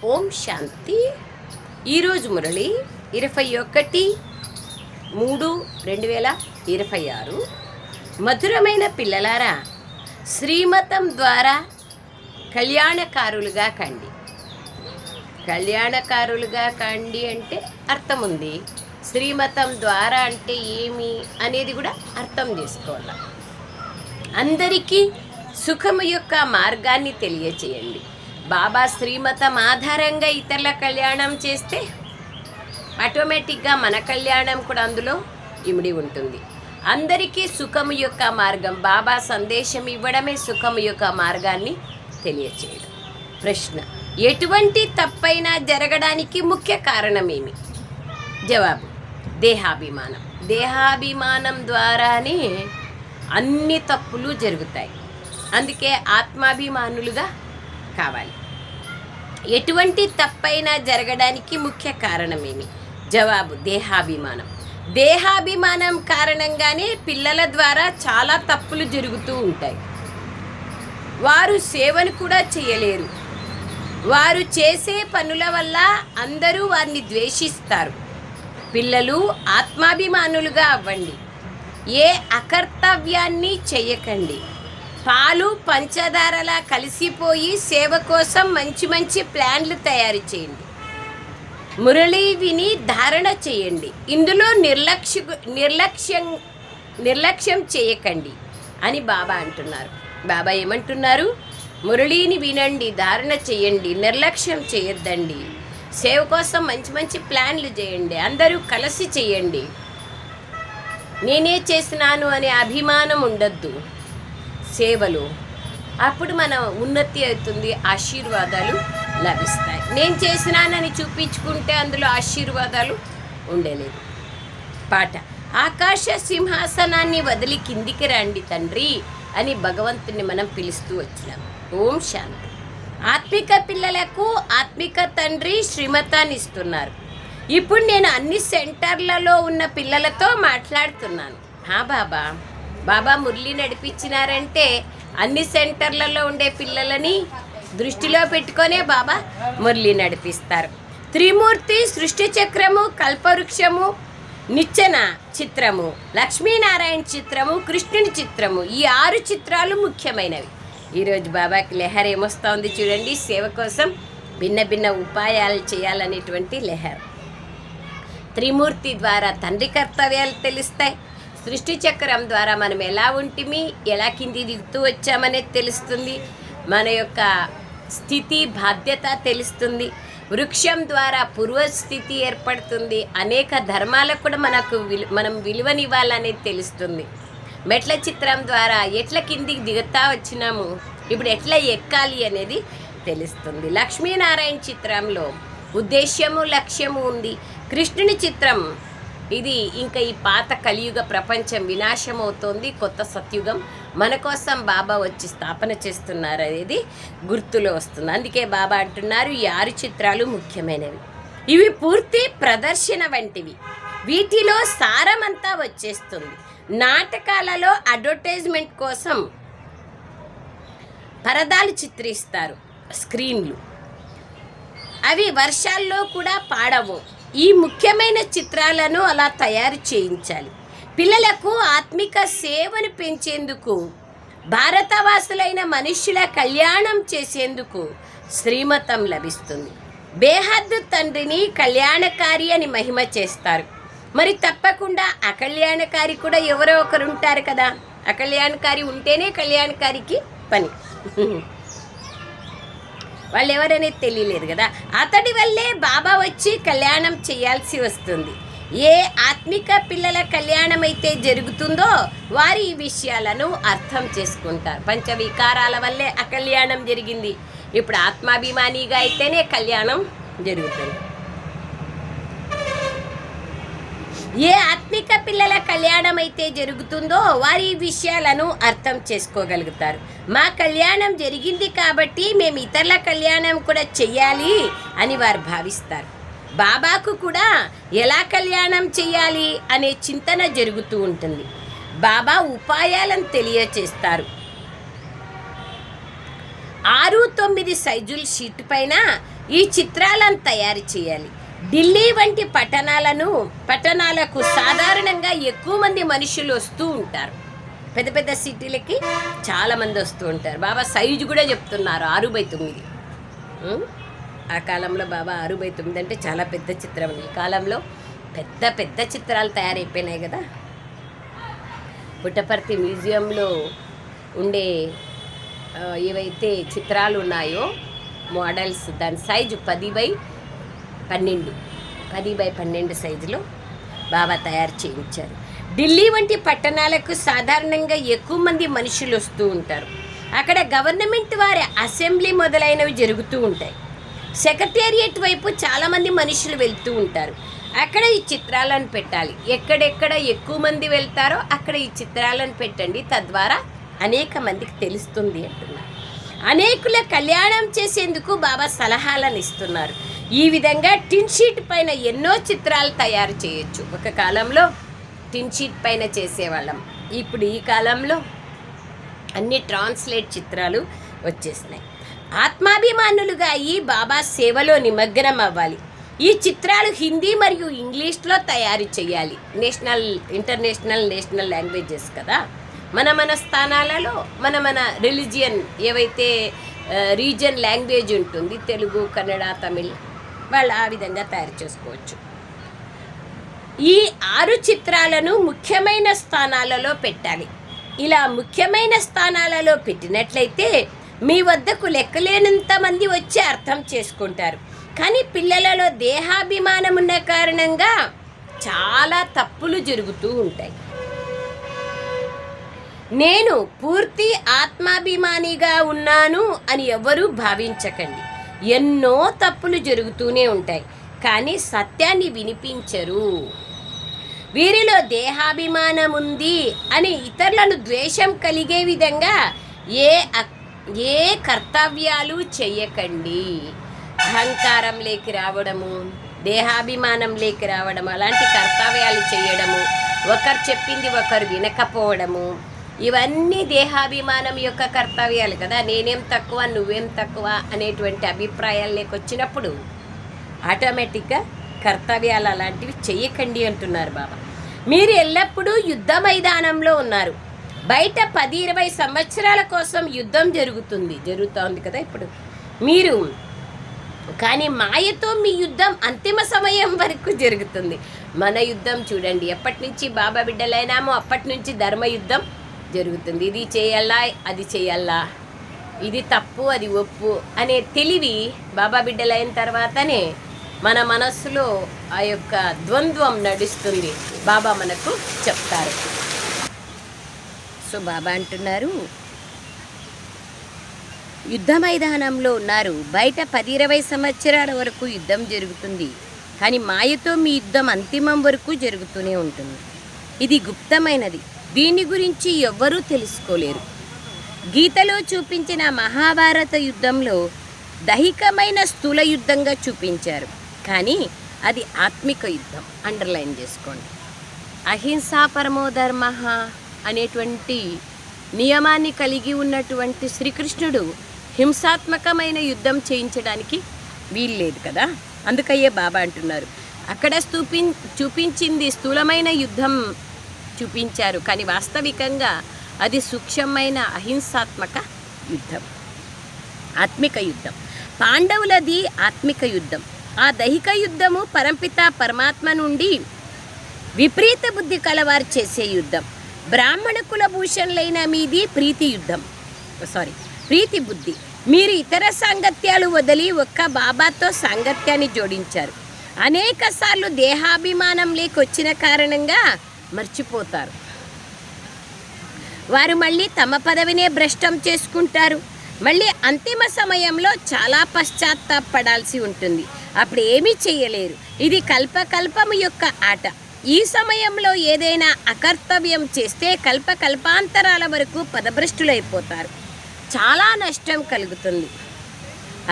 ఓం శాంతి. ఈరోజు మురళి 21/3/2026. మధురమైన పిల్లలారా, శ్రీమతం ద్వారా కళ్యాణకారులుగా కండి. కళ్యాణకారులుగా కండి అంటే అర్థం ఉంది. శ్రీమతం ద్వారా అంటే ఏమి అనేది కూడా అర్థం చేసుకోవాలి. అందరికీ సుఖము యొక్క మార్గాన్ని తెలియచేయండి. బాబా శ్రీమతం ఆధారంగా ఇతరుల కళ్యాణం చేస్తే ఆటోమేటిక్గా మన కళ్యాణం కూడా అందులో ఇమిడి ఉంటుంది. అందరికీ సుఖము యొక్క మార్గం, బాబా సందేశం ఇవ్వడమే సుఖము యొక్క మార్గాన్ని తెలియచేయడం. ప్రశ్న: ఎటువంటి తప్పైనా జరగడానికి ముఖ్య కారణమేమి? జవాబు: దేహాభిమానం. దేహాభిమానం ద్వారానే అన్ని తప్పులు జరుగుతాయి. అందుకే ఆత్మాభిమానులుగా కావాలి. ఎటువంటి తప్పైనా జరగడానికి ముఖ్య కారణమేమి? జవాబు: దేహాభిమానం. దేహాభిమానం కారణంగానే పిల్లల ద్వారా చాలా తప్పులు జరుగుతూ ఉంటాయి. వారు సేవను కూడా చేయలేరు. వారు చేసే పనుల వల్ల అందరూ వారిని ద్వేషిస్తారు. పిల్లలు ఆత్మాభిమానులుగా అవ్వండి. ఏ అకర్తవ్యాన్ని చేయకండి. పాలు పంచదారలా కలిసిపోయి సేవ కోసం మంచి మంచి ప్లాన్లు తయారు చేయండి. మురళి విని ధారణ చేయండి. ఇందులో నిర్లక్ష్యం చేయకండి అని బాబా అంటున్నారు. బాబా ఏమంటున్నారు? మురళిని వినండి, ధారణ చేయండి, నిర్లక్ష్యం చేయొద్దండి. సేవ కోసం మంచి మంచి ప్లాన్లు చేయండి. అందరూ కలిసి చేయండి. నేనే చేసినాను అనే అభిమానం ఉండద్దు సేవలు. అప్పుడు మన ఉన్నతి అవుతుంది, ఆశీర్వాదాలు లభిస్తాయి. నేను చేసినానని చూపించుకుంటే అందులో ఆశీర్వాదాలు ఉండలేదు. పాట: ఆకాశ సింహాసనాన్ని వదిలి కిందికి రండి తండ్రి అని భగవంతుని మనం పిలుస్తూ వచ్చినాం. ఓం శాంతి. ఆత్మిక పిల్లలకు ఆత్మిక తండ్రి శ్రీమతాన్ని ఇస్తున్నారు. ఇప్పుడు నేను అన్ని సెంటర్లలో ఉన్న పిల్లలతో మాట్లాడుతున్నాను. బాబా మురళి నడిపించినారంటే అన్ని సెంటర్లలో ఉండే పిల్లలని దృష్టిలో పెట్టుకొనే బాబా మురళి నడిపిస్తారు. త్రిమూర్తి, సృష్టి చక్రము, కల్పవృక్షము, నిచ్చెన చిత్రము, లక్ష్మీనారాయణ చిత్రము, కృష్ణుని చిత్రము, ఈ 6 చిత్రాలు ముఖ్యమైనవి. ఈరోజు బాబాకి లెహర్ ఏమొస్తోంది చూడండి. సేవ కోసం భిన్న భిన్న ఉపాయాలు చేయాలనేటువంటి లెహర్. త్రిమూర్తి ద్వారా తండ్రి కర్తవ్యాలు తెలుస్తాయి. సృష్టి చక్రం ద్వారా మనం ఎలా ఉంటిమి, ఎలా కింది దిగుతూ వచ్చామనేది తెలుస్తుంది. మన యొక్క స్థితి బాధ్యత తెలుస్తుంది. వృక్షం ద్వారా పూర్వస్థితి ఏర్పడుతుంది. అనేక ధర్మాలకు కూడా మనం విలువనివ్వాలనేది తెలుస్తుంది. మెట్ల చిత్రం ద్వారా ఎట్లా కిందికి దిగుతా వచ్చినాము, ఇప్పుడు ఎట్లా ఎక్కాలి అనేది తెలుస్తుంది. లక్ష్మీనారాయణ చిత్రంలో ఉద్దేశ్యము, లక్ష్యము ఉంది. కృష్ణుని చిత్రం ఇది ఇంకా ఈ పాత కలియుగ ప్రపంచం వినాశం అవుతోంది, కొత్త సత్యుగం మన కోసం బాబా వచ్చి స్థాపన చేస్తున్నారు అనేది గుర్తులో వస్తుంది. అందుకే బాబా అంటున్నారు ఈ 6 చిత్రాలు ముఖ్యమైనవి. ఇవి పూర్తి ప్రదర్శన వంటివి. వీటిలో సారమంతా వచ్చేస్తుంది. నాటకాలలో అడ్వర్టైజ్మెంట్ కోసం పరదాలు చిత్రిస్తారు, స్క్రీన్లు. అవి వర్షాల్లో కూడా పాడవు. ఈ ముఖ్యమైన చిత్రాలను అలా తయారు చేయించాలి. పిల్లలకు ఆత్మిక సేవను పెంచేందుకు, భారతవాసులైన మనుష్యుల కళ్యాణం చేసేందుకు శ్రీమతం లభిస్తుంది. బేహద్దు తండ్రిని కళ్యాణకారి అని మహిమ చేస్తారు. మరి తప్పకుండా అకళ్యాణకారి కూడా ఎవరో ఒకరు ఉంటారు కదా. అకళ్యాణకారి ఉంటేనే కళ్యాణకారికి పని. వాళ్ళు ఎవరనేది తెలియలేదు కదా. అతడి వల్లే బాబా వచ్చి కళ్యాణం చేయాల్సి వస్తుంది. ఏ ఆత్మిక పిల్లల కళ్యాణం అయితే జరుగుతుందో వారి ఈ విషయాలను అర్థం చేసుకుంటారు. పంచవికారాల వల్లే అకళ్యాణం జరిగింది. ఇప్పుడు ఆత్మాభిమానిగా అయితేనే కళ్యాణం జరుగుతుంది. ఏ ఆత్మిక పిల్లల కళ్యాణం అయితే జరుగుతుందో వారి ఈ విషయాలను అర్థం చేసుకోగలుగుతారు. మా కళ్యాణం జరిగింది కాబట్టి మేము ఇతరుల కళ్యాణం కూడా చెయ్యాలి అని వారు భావిస్తారు. బాబాకు కూడా ఎలా కళ్యాణం చెయ్యాలి అనే చింతన జరుగుతూ ఉంటుంది. బాబా ఉపాయాలను తెలియచేస్తారు. 6-9 సైజుల షీట్ పైన ఈ చిత్రాలను తయారు చేయాలి. ఢిల్లీ వంటి పట్టణాలకు సాధారణంగా ఎక్కువ మంది మనుషులు వస్తూ ఉంటారు. పెద్ద పెద్ద సిటీలకి చాలామంది వస్తూ ఉంటారు. బాబా సైజు కూడా చెప్తున్నారు 6x9. ఆ కాలంలో బాబా 6x9 అంటే చాలా పెద్ద చిత్రం. ఈ కాలంలో పెద్ద పెద్ద చిత్రాలు తయారైపోయినాయి కదా. పుట్టపర్తి మ్యూజియంలో ఉండే ఏవైతే చిత్రాలు ఉన్నాయో మోడల్స్, దాని సైజు 10x12 సైజులో బాబా తయారు చేయించారు. ఢిల్లీ వంటి పట్టణాలకు సాధారణంగా ఎక్కువ మంది మనుషులు వస్తూ ఉంటారు. అక్కడ గవర్నమెంట్ వారి అసెంబ్లీ మొదలైనవి జరుగుతూ ఉంటాయి. సెక్రటేరియట్ వైపు చాలామంది మనుషులు వెళ్తూ ఉంటారు. అక్కడ ఈ చిత్రాలను పెట్టాలి. ఎక్కడెక్కడ ఎక్కువ మంది వెళ్తారో అక్కడ ఈ చిత్రాలను పెట్టండి, తద్వారా అనేక మందికి తెలుస్తుంది అంటున్నారు. అనేకుల కళ్యాణం చేసేందుకు బాబా సలహాలను ఇస్తున్నారు. ఈ విధంగా టిన్ షీట్ పైన ఎన్నో చిత్రాలు తయారు చేయొచ్చు. ఒక కాలంలో టిన్ షీట్ పైన చేసేవాళ్ళం. ఇప్పుడు ఈ కాలంలో అన్ని ట్రాన్స్లేట్ చిత్రాలు వచ్చేసినాయి. ఆత్మాభిమానులుగా ఈ బాబా సేవలో నిమగ్నం అవ్వాలి. ఈ చిత్రాలు హిందీ మరియు ఇంగ్లీష్లో తయారు చేయాలి. ఇంటర్నేషనల్ నేషనల్ లాంగ్వేజెస్ కదా. మన స్థానాలలో మన రిలీజియన్ ఏవైతే రీజన్ లాంగ్వేజ్ ఉంటుంది, తెలుగు, కన్నడ, తమిళ్, వాళ్ళు ఆ విధంగా తయారు చేసుకోవచ్చు. ఈ 6 చిత్రాలను ముఖ్యమైన స్థానాలలో పెట్టాలి. ఇలా ముఖ్యమైన స్థానాలలో పెట్టినట్లయితే మీ వద్దకు లెక్కలేనంత మంది వచ్చి అర్థం చేసుకుంటారు. కానీ పిల్లలలో దేహాభిమానం ఉన్న కారణంగా చాలా తప్పులు జరుగుతూ ఉంటాయి. నేను పూర్తి ఆత్మాభిమానిగా ఉన్నాను అని ఎవరూ భావించకండి. ఎన్నో తప్పులు జరుగుతూనే ఉంటాయి, కానీ సత్యాన్ని వినిపించరు. వీరిలో దేహాభిమానం ఉంది అని ఇతరులను ద్వేషం కలిగే విధంగా ఏ కర్తవ్యాలు చెయ్యకండి. అహంకారం లేకి రావడము, దేహాభిమానం లేకి రావడము, అలాంటి కర్తవ్యాలు చేయడము, ఒకరు చెప్పింది ఒకరు వినకపోవడము, ఇవన్నీ దేహాభిమానం యొక్క కర్తవ్యాలు కదా. నేనేం తక్కువ, నువ్వేం తక్కువ అనేటువంటి అభిప్రాయాలు లేకొచ్చినప్పుడు ఆటోమేటిక్గా కర్తవ్యాలు అలాంటివి చెయ్యకండి అంటున్నారు బాబా. మీరు ఎల్లప్పుడూ యుద్ధ మైదానంలో ఉన్నారు. బయట 10-20 సంవత్సరాల కోసం యుద్ధం జరుగుతోంది కదా ఇప్పుడు మీరు. కానీ మాయతో మీ యుద్ధం అంతిమ సమయం వరకు జరుగుతుంది. మన యుద్ధం చూడండి, ఎప్పటి నుంచి బాబా బిడ్డలైనామో అప్పటి నుంచి ధర్మ యుద్ధం జరుగుతుంది. ఇది చేయాలా, అది చేయాలా, ఇది తప్పు, అది ఒప్పు అనే తెలివి బాబా బిడ్డలైన తర్వాతనే మన మనస్సులో ఆ యొక్క ద్వంద్వం నడుస్తుంది. బాబా మనకు చెప్తారు. సో బాబా అంటున్నారు, యుద్ధ మైదానంలో ఉన్నారు. బయట 10-20 సంవత్సరాల వరకు యుద్ధం జరుగుతుంది. కానీ మాయతో మీ యుద్ధం అంతిమం వరకు జరుగుతూనే ఉంటుంది. ఇది గుప్తమైనది, దీని గురించి ఎవ్వరూ తెలుసుకోలేరు. గీతలో చూపించిన మహాభారత యుద్ధంలో దైహికమైన స్థూల యుద్ధంగా చూపించారు, కానీ అది ఆత్మిక యుద్ధం. అండర్లైన్ చేసుకోండి. అహింసా పరమోధర్మ అనేటువంటి నియమాన్ని కలిగి ఉన్నటువంటి శ్రీకృష్ణుడు హింసాత్మకమైన యుద్ధం చేయించడానికి వీల్లేదు కదా. అందుకయ్యే బాబా అంటున్నారు, అక్కడ చూపించింది స్థూలమైన యుద్ధం చూపించారు, కానీ వాస్తవికంగా అది సూక్ష్మమైన అహింసాత్మక యుద్ధం, ఆత్మిక యుద్ధం. పాండవులది ఆత్మిక యుద్ధం. ఆ దైహిక యుద్ధము పరంపిత పరమాత్మ నుండి విపరీత బుద్ధి కలవారు చేసే యుద్ధం. బ్రాహ్మణ కులభూషణులైన మీది ప్రీతి బుద్ధి. మీరు ఇతర సాంగత్యాలు వదిలి ఒక్క బాబాతో సాంగత్యాన్ని జోడించారు. అనేక సార్లు దేహాభిమానం లేకొచ్చిన కారణంగా మర్చిపోతారు. వారు మళ్ళీ తమ పదవినే భ్రష్టం చేసుకుంటారు. మళ్ళీ అంతిమ సమయంలో చాలా పశ్చాత్తాపడాల్సి ఉంటుంది. అప్పుడు ఏమీ చేయలేరు. ఇది కల్పకల్పము యొక్క ఆట. ఈ సమయంలో ఏదైనా అకర్తవ్యం చేస్తే కల్పాంతరాల వరకు పదభ్రష్టులైపోతారు. చాలా నష్టం కలుగుతుంది.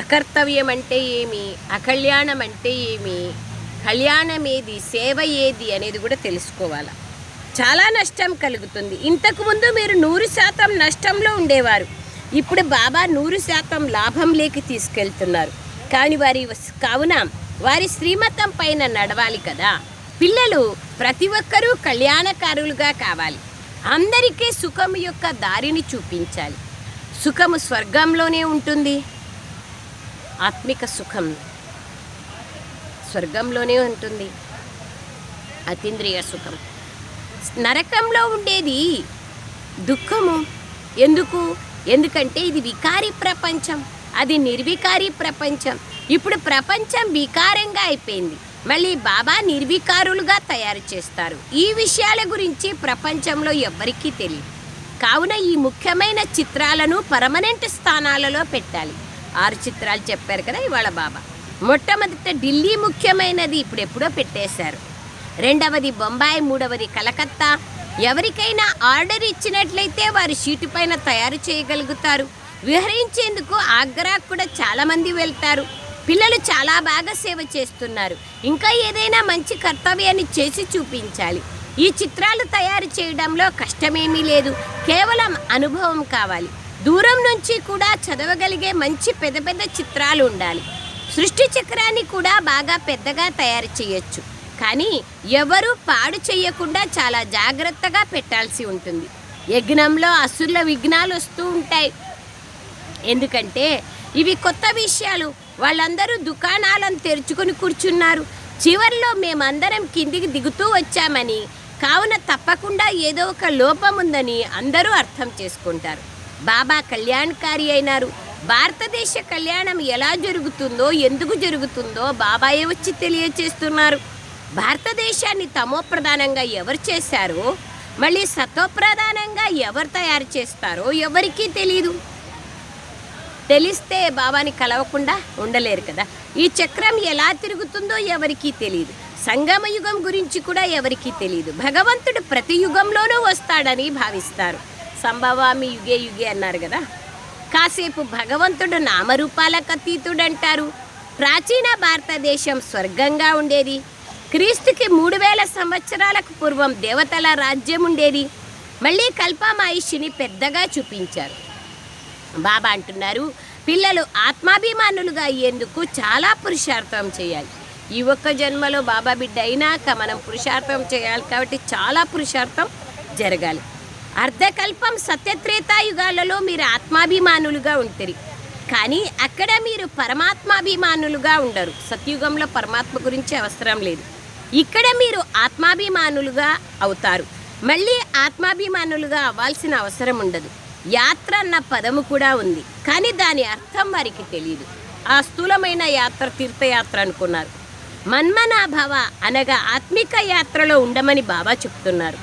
అకర్తవ్యం అంటే ఏమి, అకళ్యాణం అంటే ఏమి, కళ్యాణం ఏది, సేవ ఏది అనేది కూడా తెలుసుకోవాలి. చాలా నష్టం కలుగుతుంది. ఇంతకుముందు మీరు 100% నష్టంలో ఉండేవారు. ఇప్పుడు బాబా 100% లాభం లేకి తీసుకెళ్తున్నారు. కావున వారి శ్రీమతం పైన నడవాలి కదా. పిల్లలు ప్రతి ఒక్కరూ కళ్యాణకారులుగా కావాలి. అందరికీ సుఖం యొక్క దారిని చూపించాలి. సుఖము స్వర్గంలోనే ఉంటుంది. ఆత్మిక సుఖం స్వర్గంలోనే ఉంటుంది. అతీంద్రియ సుఖం నరకంలో ఉండేది దుఃఖము. ఎందుకంటే ఇది వికారి ప్రపంచం, అది నిర్వికారి ప్రపంచం. ఇప్పుడు ప్రపంచం వికారంగా అయిపోయింది. మళ్ళీ బాబా నిర్వికారులుగా తయారు చేస్తారు. ఈ విషయాల గురించి ప్రపంచంలో ఎవ్వరికీ తెలియదు. కావున ఈ ముఖ్యమైన చిత్రాలను పర్మనెంట్ స్థానాలలో పెట్టాలి. 6 చిత్రాలు చెప్పారు కదా ఇవాళ బాబా. మొట్టమొదట ఢిల్లీ ముఖ్యమైనది, ఇప్పుడెప్పుడో పెట్టేశారు. 2వది బొంబాయి, 3వది కలకత్తా. ఎవరికైనా ఆర్డర్ ఇచ్చినట్లయితే వారి షీటు పైన తయారు చేయగలుగుతారు. విహరించేందుకు ఆగ్రా కూడా చాలామంది వెళ్తారు. పిల్లలు చాలా బాగా సేవ చేస్తున్నారు. ఇంకా ఏదైనా మంచి కర్తవ్యాన్ని చేసి చూపించాలి. ఈ చిత్రాలు తయారు చేయడంలో కష్టమేమీ లేదు, కేవలం అనుభవం కావాలి. దూరం నుంచి కూడా చదవగలిగే మంచి పెద్ద పెద్ద చిత్రాలు ఉండాలి. సృష్టి చక్రాన్ని కూడా బాగా పెద్దగా తయారు చేయొచ్చు, కానీ ఎవరూ పాడు చేయకుండా చాలా జాగ్రత్తగా పెట్టాల్సి ఉంటుంది. యజ్ఞంలో అసురుల విఘ్నాలు వస్తూ ఉంటాయి. ఎందుకంటే ఇవి కొత్త విషయాలు. వాళ్ళందరూ దుకాణాలను తెరుచుకొని కూర్చున్నారు. చివరిలో మేమందరం కిందికి దిగుతూ వచ్చామని, కావున తప్పకుండా ఏదో ఒక లోపం ఉందని అందరూ అర్థం చేసుకుంటారు. బాబా కళ్యాణకారి అయినారు. భారతదేశ కళ్యాణం ఎలా జరుగుతుందో, ఎందుకు జరుగుతుందో బాబాయే వచ్చి తెలియచేస్తున్నారు. భారతదేశాన్ని తమోప్రధానంగా ఎవరు చేశారో, మళ్ళీ సతోప్రధానంగా ఎవరు తయారు చేస్తారో ఎవరికీ తెలియదు. తెలిస్తే బాబాని కలవకుండా ఉండలేరు కదా. ఈ చక్రం ఎలా తిరుగుతుందో ఎవరికీ తెలియదు. సంగమ యుగం గురించి కూడా ఎవరికీ తెలియదు. భగవంతుడు ప్రతి యుగంలోనూ వస్తాడని భావిస్తారు. సంభవామి యుగే యుగే అన్నారు కదా. కాసేపు భగవంతుడు నామరూపాలకు అతీతుడు అంటారు. ప్రాచీన భారతదేశం స్వర్గంగా ఉండేది. క్రీస్తుకి 3000 సంవత్సరాలకు పూర్వం దేవతల రాజ్యం ఉండేది. మళ్ళీ కల్పమాయిషిని పెద్దగా చూపించారు. బాబా అంటున్నారు, పిల్లలు ఆత్మాభిమానులుగా అయ్యేందుకు చాలా పురుషార్థం చేయాలి. ఈ ఒక్క జన్మలో బాబా బిడ్డ అయినాక మనం పురుషార్థం చేయాలి. కాబట్టి చాలా పురుషార్థం జరగాలి. అర్ధకల్పం సత్యత్రేతాయుగాలలో మీరు ఆత్మాభిమానులుగా ఉంటారు, కానీ అక్కడ మీరు పరమాత్మాభిమానులుగా ఉండరు. సత్యుగంలో పరమాత్మ గురించి అవసరం లేదు. ఇక్కడ మీరు ఆత్మాభిమానులుగా అవుతారు. మళ్ళీ ఆత్మాభిమానులుగా అవ్వాల్సిన అవసరం ఉండదు. యాత్ర అన్న పదము కూడా ఉంది, కానీ దాని అర్థం వారికి తెలియదు. ఆ స్థూలమైన యాత్ర తీర్థయాత్ర అనుకున్నారు. మన్మనాభవ అనగా ఆత్మిక యాత్రలో ఉండమని బాబా చెప్తున్నారు.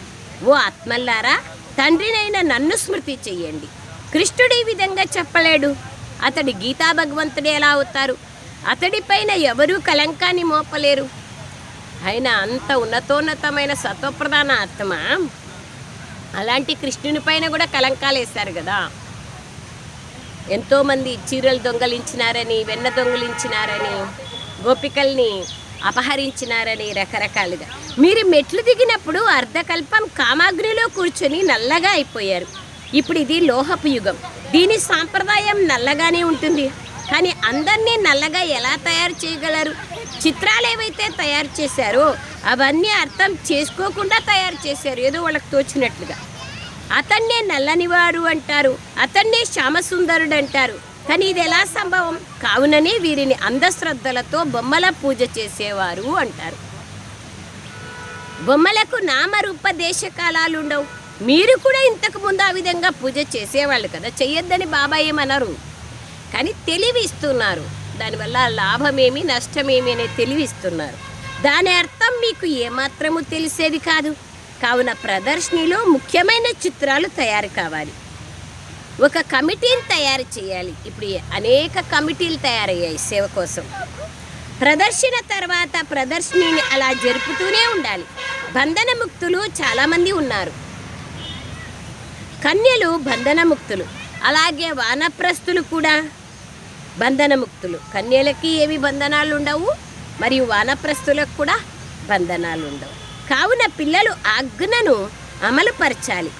ఓ ఆత్మల్లారా, తండ్రినైన నన్ను స్మృతి చెయ్యండి. కృష్ణుడు ఈ విధంగా చెప్పలేడు. అతడి గీతా భగవంతుడు ఎలా అవుతారు? అతడిపైన ఎవరూ కలంకాన్ని మోపలేరు. ఆయన అంత ఉన్నతోన్నతమైన సత్వప్రధాన ఆత్మ. అలాంటి కృష్ణుని పైన కూడా కలంకాలు వేశారు కదా. ఎంతోమంది చీరలు దొంగలించినారని, వెన్న దొంగలించినారని, గోపికల్ని అపహరించినారని రకరకాలుగా. మీరు మెట్లు దిగినప్పుడు అర్ధకల్పం కామాగ్నిలో కూర్చొని నల్లగా అయిపోయారు. ఇప్పుడు ఇది లోహపు యుగం. దీని సాంప్రదాయం నల్లగానే ఉంటుంది, కానీ అందరినీ నల్లగా ఎలా తయారు చేయగలరు? చిత్రాలు ఏవైతే తయారు చేశారో అవన్నీ అర్థం చేసుకోకుండా తయారు చేశారు, ఏదో వాళ్ళకి తోచినట్లుగా. అతన్నే నల్లనివాడు అంటారు, అతన్నే శ్యామసుందరుడు అంటారు, కానీ ఇది ఎలా సంభవం? కావుననే వీరిని అంధశ్రద్ధలతో బొమ్మల పూజ చేసేవారు అంటారు. బొమ్మలకు నామరూప దేశకాలాలు ఉండవు. మీరు కూడా ఇంతకు ముందు ఆ విధంగా పూజ చేసేవాళ్ళు కదా. చెయ్యొద్దని బాబా ఏమన్నారు, కానీ తెలివిస్తున్నారు. దానివల్ల లాభమేమి నష్టమేమి అనే తెలివిస్తున్నారు. దాని అర్థం మీకు ఏమాత్రము తెలిసేది కాదు. కావున ప్రదర్శనలో ముఖ్యమైన చిత్రాలు తయారు కావాలి. ఒక కమిటీని తయారు చేయాలి. ఇప్పుడు అనేక కమిటీలు తయారయ్యాయి సేవ కోసం. ప్రదర్శన తర్వాత ప్రదర్శనని అలా జరుపుతూనే ఉండాలి. బంధనముక్తులు చాలామంది ఉన్నారు. కన్యలు బంధనముక్తులు, అలాగే వానప్రస్థులు కూడా బంధనముక్తులు. కన్యలకి ఏవి బంధనాలు ఉండవు, మరియు వానప్రస్థులకు కూడా బంధనాలు ఉండవు. కావున పిల్లలు ఆజ్ఞను అమలుపరచాలి.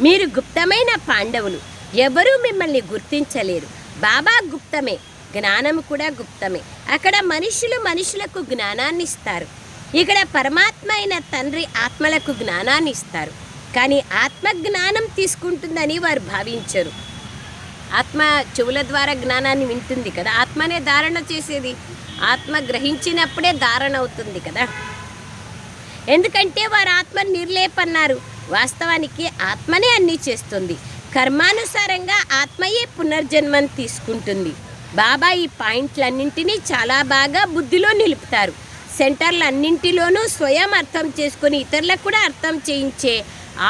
మీరు గుప్తమైన పాండవులు, ఎవరూ మిమ్మల్ని గుర్తించలేరు. బాబా గుప్తమే. జ్ఞానం కూడా గుప్తమే. అక్కడ మనుషులకు జ్ఞానాన్ని ఇస్తారు, ఇక్కడ పరమాత్మ అయిన తండ్రి ఆత్మలకు జ్ఞానాన్ని ఇస్తారు. కానీ ఆత్మ జ్ఞానం తీసుకుంటుందని వారు భావించరు. ఆత్మ చెవుల ద్వారా జ్ఞానాన్ని వింటుంది కదా, ఆత్మనే ధారణ చేసేది. ఆత్మ గ్రహించినప్పుడే ధారణ అవుతుంది కదా. ఎందుకంటే వారు ఆత్మను నిర్లేపన్నారు. వాస్తవానికి ఆత్మనే అన్నీ చేస్తుంది. కర్మానుసారంగా ఆత్మయే పునర్జన్మను తీసుకుంటుంది. బాబా ఈ పాయింట్లన్నింటినీ చాలా బాగా బుద్ధిలో నిలుపుతారు. సెంటర్లన్నింటిలోనూ స్వయం అర్థం చేసుకొని ఇతరులకు కూడా అర్థం చేయించే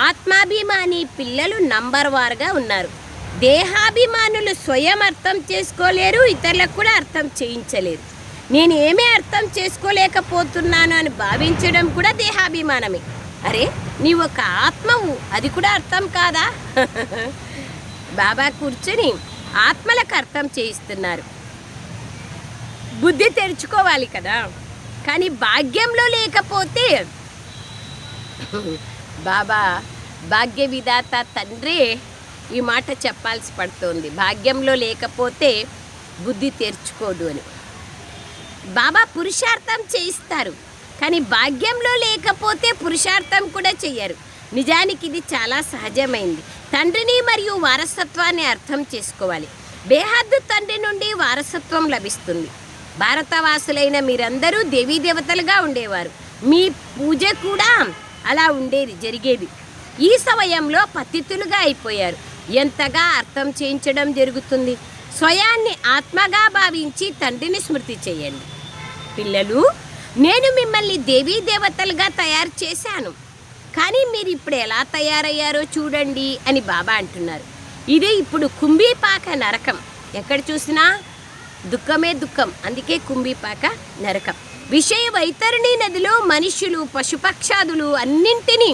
ఆత్మాభిమాని పిల్లలు నంబర్ వారుగా ఉన్నారు. దేహాభిమానులు స్వయం అర్థం చేసుకోలేరు, ఇతరులకు కూడా అర్థం చేయించలేరు. నేను ఏమీ అర్థం చేసుకోలేకపోతున్నాను అని భావించడం కూడా దేహాభిమానమే. అరే నీవు ఒక ఆత్మవు, అది కూడా అర్థం కాదా? బాబా కూర్చొని ఆత్మలకు అర్థం చేయిస్తున్నారు. బుద్ధి తెరుచుకోవాలి కదా. కానీ భాగ్యంలో లేకపోతే బాబా భాగ్య విధాత తండ్రి ఈ మాట చెప్పాల్సి పడుతోంది. భాగ్యంలో లేకపోతే బుద్ధి తెరుచుకోదు అని. బాబా పురుషార్థం చేయిస్తారు, కానీ భాగ్యంలో లేకపోతే పురుషార్థం కూడా చెయ్యరు. నిజానికి ఇది చాలా సహజమైంది. తండ్రిని మరియు వారసత్వాన్ని అర్థం చేసుకోవాలి. బేహద్దు తండ్రి నుండి వారసత్వం లభిస్తుంది. భారతవాసులైన మీరందరూ దేవీ దేవతలుగా ఉండేవారు. మీ పూజ కూడా అలా జరిగేది. ఈ సమయంలో పతితులుగా అయిపోయారు. ఎంతగా అర్థం చేయించడం జరుగుతుంది. స్వయాన్ని ఆత్మగా భావించి తండ్రిని స్మృతి చేయండి. పిల్లలు, నేను మిమ్మల్ని దేవీ దేవతలుగా తయారు చేశాను, కానీ మీరు ఇప్పుడు ఎలా తయారయ్యారో చూడండి అని బాబా అంటున్నారు. ఇదే ఇప్పుడు కుంభీపాక నరకం. ఎక్కడ చూసినా దుఃఖమే దుఃఖం, అందుకే కుంభీపాక నరకం. విషయ వైతరణి నదిలో మనుష్యులు పశుపక్షాదులు అన్నింటినీ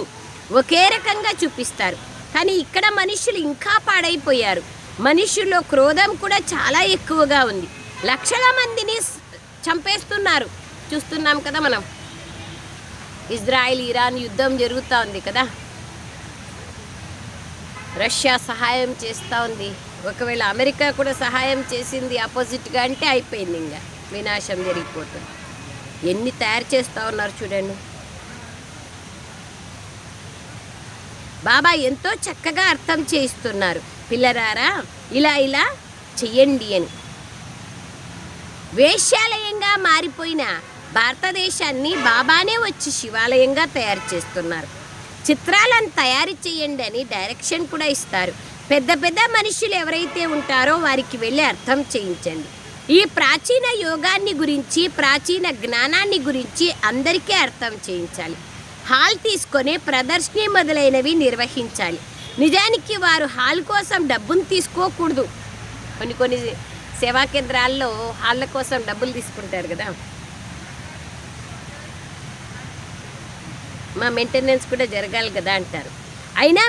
ఒకే రకంగా చూపిస్తారు. కానీ ఇక్కడ మనుష్యులు ఇంకా పాడైపోయారు. మనుష్యుల్లో క్రోధం కూడా చాలా ఎక్కువగా ఉంది. లక్షల మందిని చంపేస్తున్నారు. చూస్తున్నాం కదా మనం. ఇజ్రాయిల్ ఇరాన్ యుద్ధం జరుగుతూ ఉంది కదా. రష్యా సహాయం చేస్తూ ఉంది. ఒకవేళ అమెరికా కూడా సహాయం చేసింది ఆపోజిట్గా అంటే అయిపోయింది, ఇంకా వినాశం జరిగిపోతుంది. ఎన్ని తయారు చేస్తూ ఉన్నారు చూడండి. బాబా ఎంతో చక్కగా అర్థం చేయిస్తున్నారు. పిల్లరారా ఇలా ఇలా చెయ్యండి అని. వేశ్యాలయంగా మారిపోయిన భారతదేశాన్ని బాబానే వచ్చి శివాలయంగా తయారు చేస్తున్నారు. చిత్రాలను తయారు చేయండి అని డైరెక్షన్ కూడా ఇస్తారు. పెద్ద పెద్ద మనుషులు ఎవరైతే ఉంటారో వారికి వెళ్ళి అర్థం చేయించండి. ఈ ప్రాచీన యోగాన్ని గురించి, ప్రాచీన జ్ఞానాన్ని గురించి అందరికీ అర్థం చేయించాలి. హాల్ తీసుకొని ప్రదర్శన మొదలైనవి నిర్వహించాలి. నిజానికి వారు హాల్ కోసం డబ్బును తీసుకోకూడదు. కొన్ని సేవా కేంద్రాల్లో హాళ్ళ కోసం డబ్బులు తీసుకుంటారు కదా. మా మెయింటెనెన్స్ కూడా జరగాలి కదా అంటారు. అయినా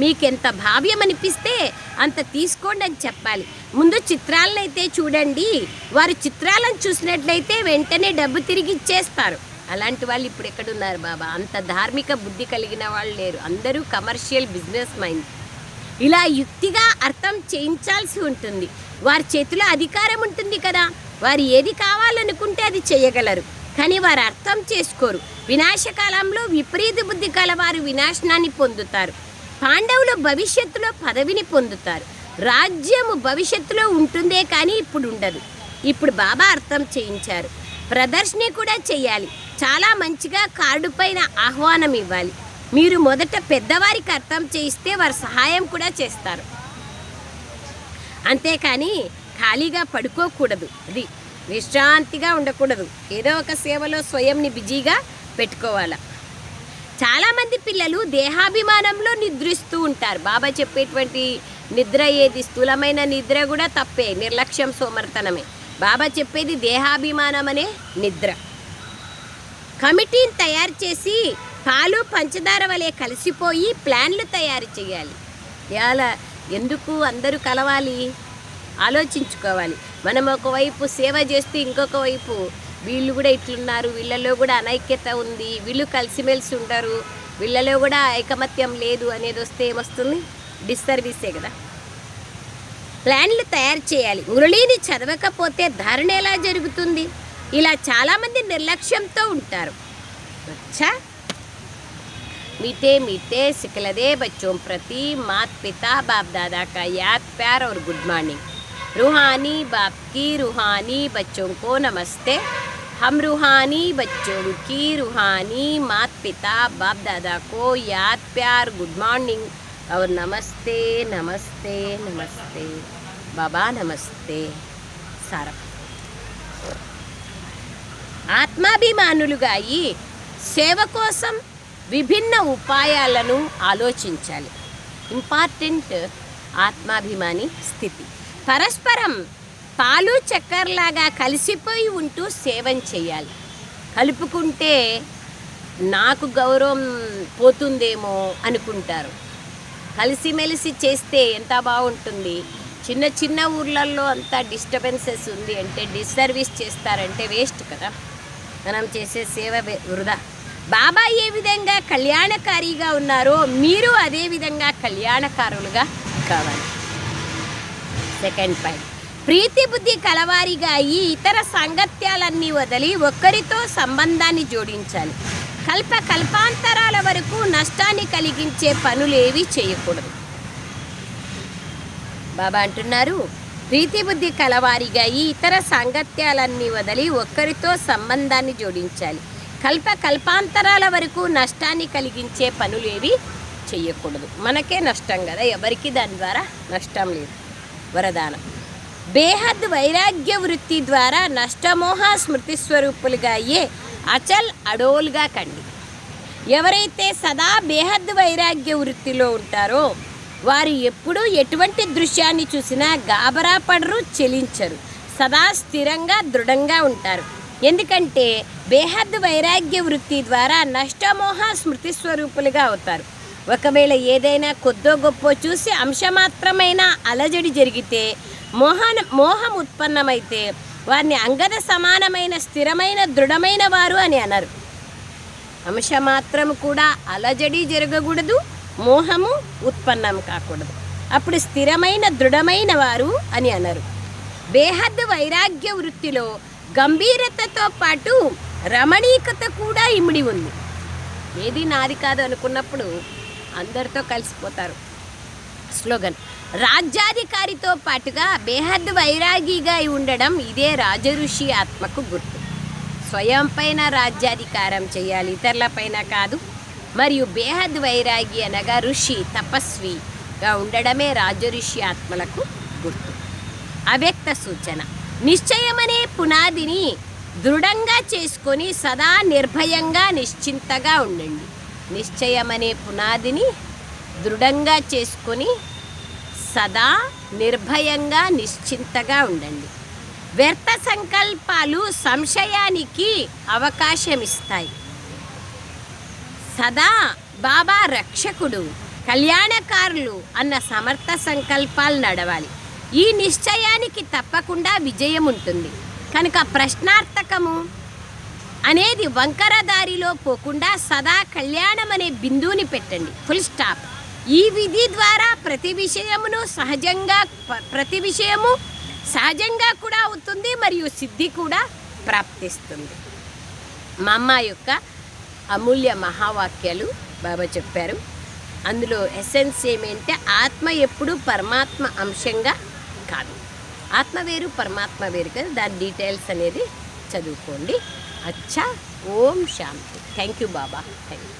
మీకెంత భావ్యం అనిపిస్తే అంత తీసుకోండి అని చెప్పాలి. ముందు చిత్రాలను అయితే చూడండి. వారు చిత్రాలను చూసినట్లయితే వెంటనే డబ్బు తిరిగి ఇచ్చేస్తారు. అలాంటి వాళ్ళు ఇప్పుడు ఎక్కడున్నారు బాబా? అంత ధార్మిక బుద్ధి కలిగిన వాళ్ళు లేరు. అందరూ కమర్షియల్ బిజినెస్ మైండ్. ఇలా యుక్తిగా అర్థం చేయించాల్సి ఉంటుంది. వారి చేతిలో అధికారం ఉంటుంది కదా. వారు ఏది కావాలనుకుంటే అది చేయగలరు, కానీ వారు అర్థం చేసుకోరు. వినాశకాలంలో విపరీత బుద్ధి కలవారు వినాశనాన్ని పొందుతారు. పాండవులు భవిష్యత్తులో పదవిని పొందుతారు. రాజ్యము భవిష్యత్తులో ఉంటుందే కానీ ఇప్పుడు ఉండదు. ఇప్పుడు బాబా అర్థం చేయించారు. ప్రదర్శన కూడా చేయాలి. చాలా మంచిగా కార్డు పైన ఆహ్వానం ఇవ్వాలి. మీరు మొదట పెద్దవారికి అర్థం చేయిస్తే వారు సహాయం కూడా చేస్తారు. అంతేకాని ఖాళీగా పడుకోకూడదు. అది విశ్రాంతిగా ఉండకూడదు. ఏదో ఒక సేవలో స్వయంని బిజీగా పెట్టుకోవాలి. చాలామంది పిల్లలు దేహాభిమానంలో నిద్రిస్తూ ఉంటారు. బాబా చెప్పేటువంటి నిద్ర ఏది? స్థూలమైన నిద్ర కూడా తప్పే, నిర్లక్ష్యం, సోమర్తనమే. బాబా చెప్పేది దేహాభిమానం అనే నిద్ర. కమిటీని తయారు చేసి పాలు పంచదార వలె కలిసిపోయి ప్లాన్లు తయారు చేయాలి. ఇలా ఎందుకు అందరూ కలవాలి? ఆలోచించుకోవాలి. మనం ఒకవైపు సేవ చేస్తూ ఇంకొక వైపు వీళ్ళు కూడా ఇట్లున్నారు, వీళ్ళలో కూడా అనైక్యత ఉంది, వీళ్ళు కలిసిమెలిసి ఉంటారు, వీళ్ళలో కూడా ఐకమత్యం లేదు అనేది వస్తే ఏమొస్తుంది? డిస్సర్వీసే కదా. ప్లాన్లు తయారు చేయాలి. మురళిని చదవకపోతే ధారణ ఎలా జరుగుతుంది? ఇలా చాలామంది నిర్లక్ష్యంతో ఉంటారు. అచ్చా, मीठे मीठे सिखलदे बच्चों प्रति मात पिता बाप दादा का याद प्यार और गुड मॉर्निंग. रूहानी बाप की रूहानी बच्चों को नमस्ते. हम रूहानी बच्चों की रूहानी मात पिता बाप दादा को याद प्यार गुड मॉर्निंग और नमस्ते नमस्ते नमस्ते. बाबा नमस्ते. सारा ఆత్మాభిమానులుగా అయి సేవ కోసం విభిన్న ఉపాయాలను ఆలోచించాలి. ఇంపార్టెంట్ ఆత్మాభిమాని స్థితి. పరస్పరం పాలు చక్కెరలాగా కలిసిపోయి ఉంటూ సేవం చేయాలి. కలుపుకుంటే నాకు గౌరవం పోతుందేమో అనుకుంటారు. కలిసిమెలిసి చేస్తే ఎంత బాగుంటుంది. చిన్న చిన్న ఊర్లలో అంతా డిస్టర్బెన్సెస్ ఉంది అంటే డిస్సర్వీస్ చేస్తారంటే వేస్ట్ కదా. మనం చేసే సేవ వృధా. బాబా ఏ విధంగా కళ్యాణకారిగా ఉన్నారో మీరు అదే విధంగా కళ్యాణకారులుగా కావాలి. సెకండ్ పాయింట్, ప్రీతి బుద్ధి కలవారిగా అయ్యి ఇతర సాంగత్యాలన్నీ వదిలి ఒక్కరితో సంబంధాన్ని జోడించాలి. కల్పాంతరాల వరకు నష్టాన్ని కలిగించే పనులేవి చేయకూడదు. బాబా అంటున్నారు, ప్రీతి బుద్ధి కలవారిగా ఈ ఇతర సాంగత్యాలన్నీ వదిలి ఒక్కరితో సంబంధాన్ని జోడించాలి. కల్పాంతరాల వరకు నష్టాన్ని కలిగించే పనులేవి చేయకూడదు. మనకే నష్టం కదా, ఎవరికి దాని ద్వారా నష్టం లేదు. వరదానం, బేహద్ వైరాగ్య వృత్తి ద్వారా నష్టమోహ స్మృతి స్వరూపులుగా అయ్యే అచల్ అడోల్గా కండి. ఎవరైతే సదా బేహద్ వైరాగ్య వృత్తిలో ఉంటారో వారు ఎప్పుడూ ఎటువంటి దృశ్యాన్ని చూసినా గాబరా పడరు, చెలించరు. సదా స్థిరంగా దృఢంగా ఉంటారు. ఎందుకంటే బేహద్ వైరాగ్య వృత్తి ద్వారా నష్టమోహ స్మృతి స్వరూపులుగా అవుతారు. ఒకవేళ ఏదైనా కొద్దో గొప్ప చూసి అంశమాత్రమైన అలజడి జరిగితే మోహం ఉత్పన్నమైతే వారిని అంగద సమానమైన స్థిరమైన దృఢమైన వారు అని అనరు. అంశమాత్రం కూడా అలజడి జరగకూడదు, మోహము ఉత్పన్నం కాకూడదు. అప్పుడు స్థిరమైన దృఢమైన వారు అని అనరు. బేహద్ వైరాగ్య వృత్తిలో గంభీరతతో పాటు రమణీకత కూడా ఇమిడి ఉంది. ఏది నాది కాదు అనుకున్నప్పుడు అందరితో కలిసిపోతారు. స్లోగన్, రాజ్యాధికారితో పాటుగా బేహద్ వైరాగిగా ఉండడం ఇదే రాజఋషి ఆత్మకు గుర్తు. స్వయం పైన రాజ్యాధికారం చేయాలి, ఇతరుల పైన కాదు. మరియు బేహద్ వైరాగి అనగా ఋషి, తపస్విగా ఉండడమే రాజఋషి ఆత్మలకు గుర్తు. అవ్యక్త సూచన, నిశ్చయమనే పునాదిని దృఢంగా చేసుకొని సదా నిర్భయంగా నిశ్చింతగా ఉండండి. నిశ్చయమనే పునాదిని దృఢంగా చేసుకొని సదా నిర్భయంగా నిశ్చింతగా ఉండండి. వ్యర్థ సంకల్పాలు సంశయానికి అవకాశం ఇస్తాయి. సదా బాబా రక్షకుడు, కళ్యాణకారులు అన్న సమర్థ సంకల్పాలు నడవాలి. ఈ నిశ్చయానికి తప్పకుండా విజయం ఉంటుంది. కనుక ప్రశ్నార్థకము అనేది వంకర దారిలో పోకుండా సదా కళ్యాణం అనే బిందువుని పెట్టండి, ఫుల్ స్టాప్. ఈ విధి ద్వారా ప్రతి విషయము సహజంగా కూడా అవుతుంది మరియు సిద్ధి కూడా ప్రాప్తిస్తుంది. మా అమ్మ యొక్క అమూల్య మహావాక్యాలు బాబా చెప్పారు. అందులో ఎసెన్స్ ఏమంటే ఆత్మ ఎప్పుడు పరమాత్మ అంశంగా కాదు. ఆత్మ వేరు, పరమాత్మ వేరు కదా. దాని డీటెయిల్స్ అనేది చదువుకోండి. అచ్చా, Om Shanti. Thank you Baba, thank you.